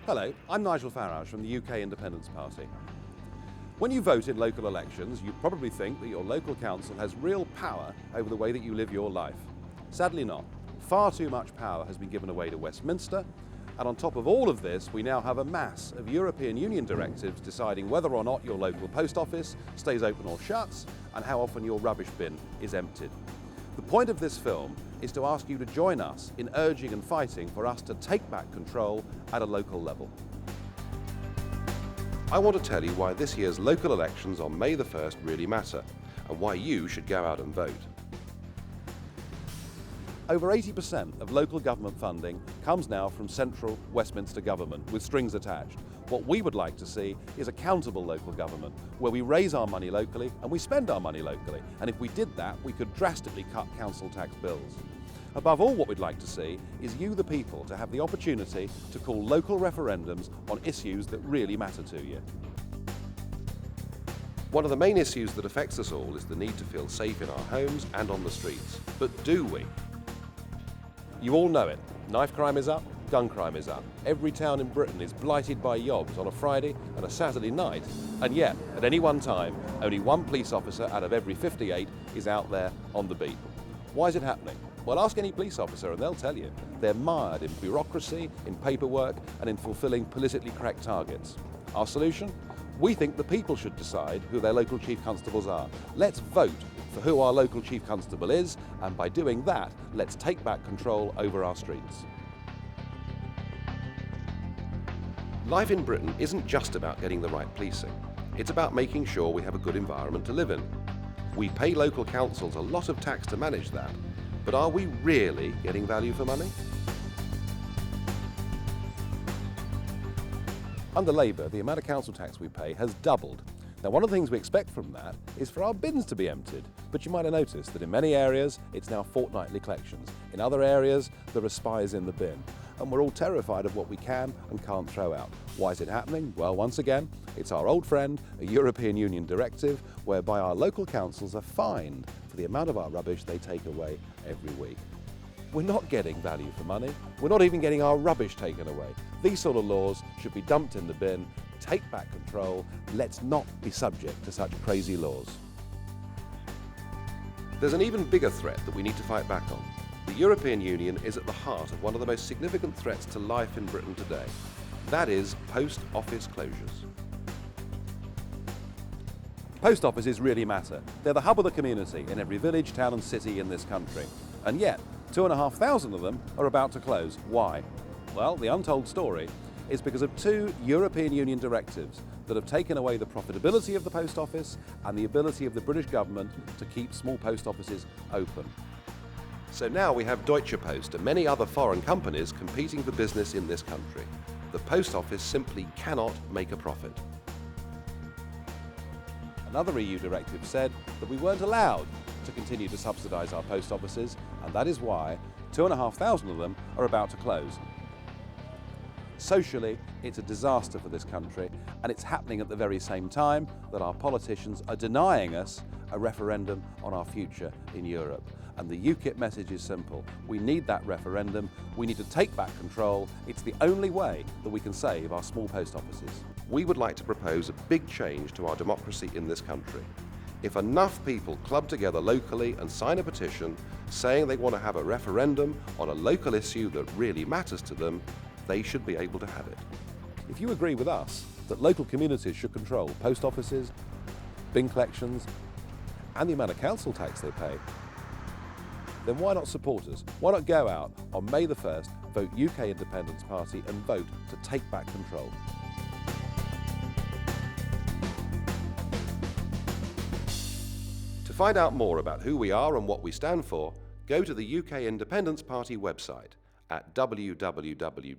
Hello, I'm Nigel Farage from the UK Independence Party. When you vote in local elections, you probably think that your local council has real power over the way that you live your life. Sadly not. Far too much power has been given away to Westminster, and on top of all of this, we now have a mass of European Union directives deciding whether or not your local post office stays open or shuts, and how often your rubbish bin is emptied. The point of this film is to ask you to join us in urging and fighting for us to take back control at a local level. I want to tell you why this year's local elections on May the 1st really matter, and why you should go out and vote. Over 80% of local government funding comes now from central Westminster government with strings attached. What we would like to see is accountable local government, where we raise our money locally and we spend our money locally. And if we did that, we could drastically cut council tax bills. Above all, what we'd like to see is you, the people, to have the opportunity to call local referendums on issues that really matter to you. One of the main issues that affects us all is the need to feel safe in our homes and on the streets. But do we? You all know it. Knife crime is up, gun crime is up. Every town in Britain is blighted by yobs on a Friday and a Saturday night. And yet, at any one time, only one police officer out of every 58 is out there on the beat. Why is it happening? Well, ask any police officer and they'll tell you. They're mired in bureaucracy, in paperwork, and in fulfilling politically correct targets. Our solution? We think the people should decide who their local chief constables are. Let's vote for who our local chief constable is, and by doing that, let's take back control over our streets. Life in Britain isn't just about getting the right policing. It's about making sure we have a good environment to live in. We pay local councils a lot of tax to manage that, but are we really getting value for money? Under Labour, the amount of council tax we pay has doubled. Now, one of the things we expect from that is for our bins to be emptied, but you might have noticed that in many areas it's now fortnightly collections. In other areas, there are spies in the bin, and we're all terrified of what we can and can't throw out. Why is it happening? Well, once again, it's our old friend, a European Union directive, whereby our local councils are fined for the amount of our rubbish they take away every week. We're not getting value for money. We're not even getting our rubbish taken away. These sort of laws should be dumped in the bin. Take back control. Let's not be subject to such crazy laws. There's an even bigger threat that we need to fight back on. The European Union is at the heart of one of the most significant threats to life in Britain today. That is post office closures. Post offices really matter. They're the hub of the community in every village, town and city in this country. And yet, 2,500 of them are about to close. Why? Well, the untold story is because of two European Union directives that have taken away the profitability of the post office and the ability of the British government to keep small post offices open. So now we have Deutsche Post and many other foreign companies competing for business in this country. The post office simply cannot make a profit. Another EU directive said that we weren't allowed to continue to subsidise our post offices, and that is why 2,500 of them are about to close. Socially, it's a disaster for this country, and it's happening at the very same time that our politicians are denying us a referendum on our future in Europe. And the UKIP message is simple. We need that referendum. We need to take back control. It's the only way that we can save our small post offices. We would like to propose a big change to our democracy in this country. If enough people club together locally and sign a petition saying they want to have a referendum on a local issue that really matters to them, they should be able to have it. If you agree with us that local communities should control post offices, bin collections, and the amount of council tax they pay, then why not support us? Why not go out on May the 1st, vote UK Independence Party and vote to take back control? To find out more about who we are and what we stand for, go to the UK Independence Party website at www.ukip.org.